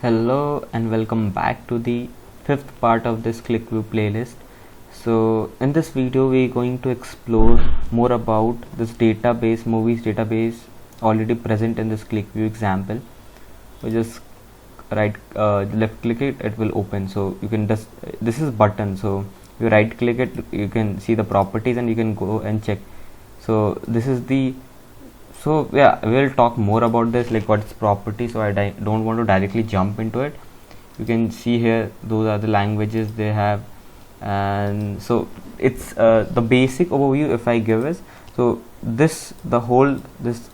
Hello and welcome back to the fifth part of this QlikView playlist. So in this video we're going to explore more about this database, movies database already present in this QlikView example. We just left click it, it will open. So you can just this is button. So you right click it, you can see the properties and you can go and check. So this is the we'll talk more about this, like what's property. So I don't want to directly jump into it. You can see here those are the languages they have, and so it's the basic overview if I give is, so this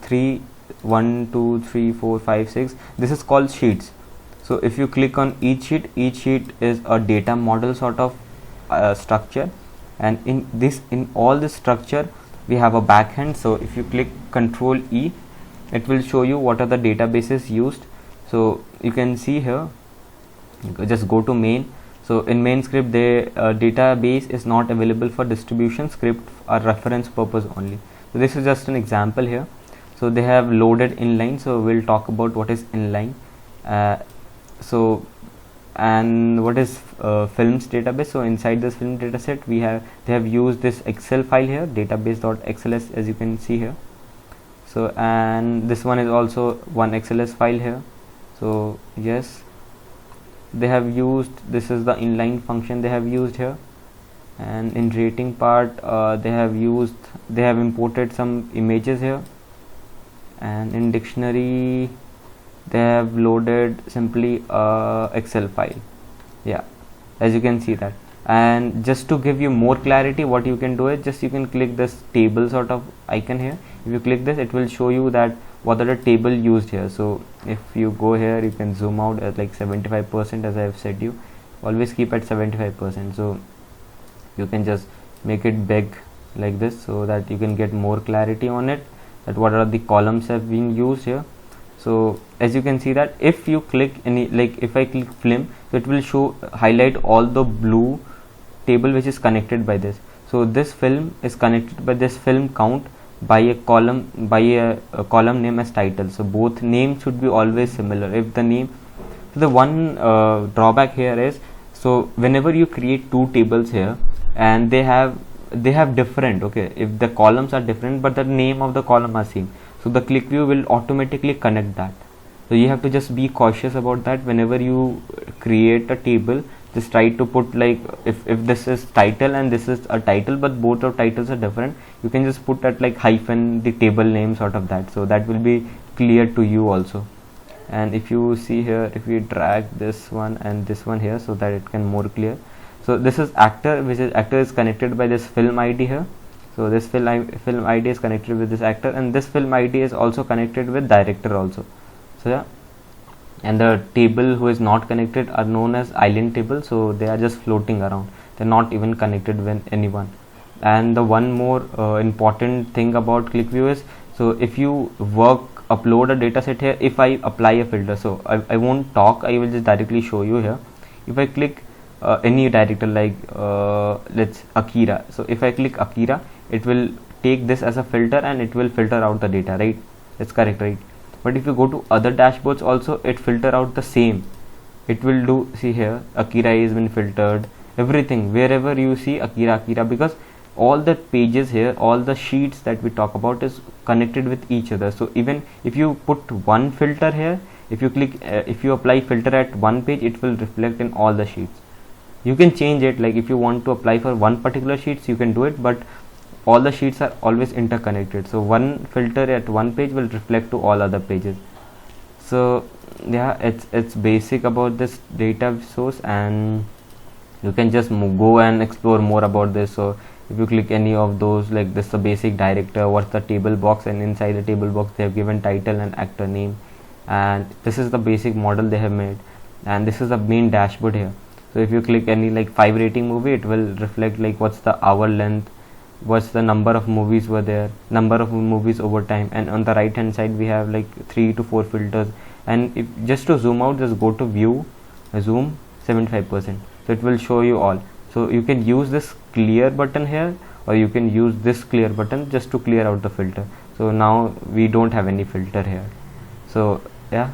three 1 2 3 4 5 6, this is called sheets. So if you click on each sheet is a data model sort of structure, and in all this structure we have a backend. So if you click Control E, it will show you what are the databases used. So you can see here, just go to main. So in main script, the database is not available for distribution, script or reference purpose only. So this is just an example here. So they have loaded inline. So we'll talk about what is inline. And what is films database. So inside this film dataset they have used this Excel file here, database.xls, as you can see here. So and this one is also one XLS file here. So yes, they have used, this is the inline function they have used here. And in rating part they have imported some images here, and in dictionary they have loaded simply Excel file. Yeah, as you can see that. And just to give you more clarity, what you can do is just you can click this table sort of icon here. If you click this, it will show you that what are the table used here. So if you go here, you can zoom out at like 75%, as I have said you always keep at 75%. So you can just make it big like this so that you can get more clarity on it, that what are the columns have been used here. So as you can see that if you click any, like if I click film, so it will highlight all the blue table which is connected by this. So this film is connected by this film count by a column name as title. So both names should be always similar. If the name, so the one drawback here is, so whenever you create two tables here and they have different, okay, if the columns are different but the name of the column are same, so the QlikView will automatically connect that. So you have to just be cautious about that. Whenever you create a table, just try to put, like if this is title and this is a title but both of titles are different, you can just put that like hyphen the table name sort of that, so that will be clear to you also. And if you see here, if we drag this one and this one here so that it can more clear. So this is actor, which is actor is connected by this film ID here. So this film ID is connected with this actor, and this film ID is also connected with director also. So yeah, and the table who is not connected are known as island table. So they are just floating around, they're not even connected with anyone. And the one more important thing about QlikView is, so if you upload a data set here, if I apply a filter, so I won't talk, I will just directly show you here. If I click any director, like let's Akira, so if I click Akira, it will take this as a filter and it will filter out the data, right? That's correct, right? But if you go to other dashboards also, it filter out the same. It will do, see here, Akira is been filtered, everything, wherever you see Akira, because all the pages here, all the sheets that we talk about is connected with each other. So even if you put one filter here, if you click if you apply filter at one page, it will reflect in all the sheets. You can change it, like if you want to apply for one particular sheets, you can do it, but all the sheets are always interconnected. So one filter at one page will reflect to all other pages. So yeah, it's basic about this data source, and you can just go and explore more about this. So if you click any of those, like this is the basic director, what's the table box, and inside the table box they have given title and actor name, and this is the basic model they have made, and this is the main dashboard here. So if you click any like 5 rating movie, it will reflect like what's the hour length, what's the number of movies were there, number of movies over time, and on the right hand side we have like 3 to 4 filters. And if just to zoom out, just go to view, zoom 75%, so it will show you all. So you can use this clear button here, or you can use this clear button just to clear out the filter. So now we don't have any filter here. So yeah,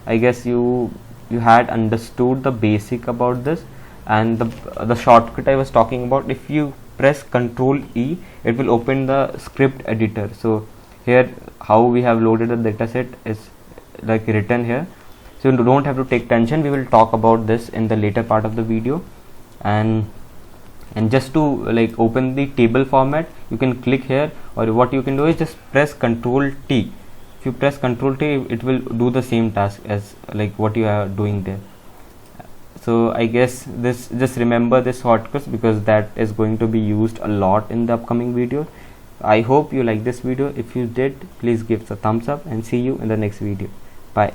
I guess you you had understood the basic about this. And the shortcut I was talking about, if you press Ctrl E, it will open the script editor. So here how we have loaded the dataset is like written here, so you don't have to take tension. We will talk about this in the later part of the video. And just to like open the table format, you can click here, or what you can do is just press Ctrl T. If you press Ctrl T, it will do the same task as like what you are doing there. So I guess this, just remember this shortcuts, because that is going to be used a lot in the upcoming video. I hope you like this video. If you did, please give a thumbs up, and see you in the next video. Bye.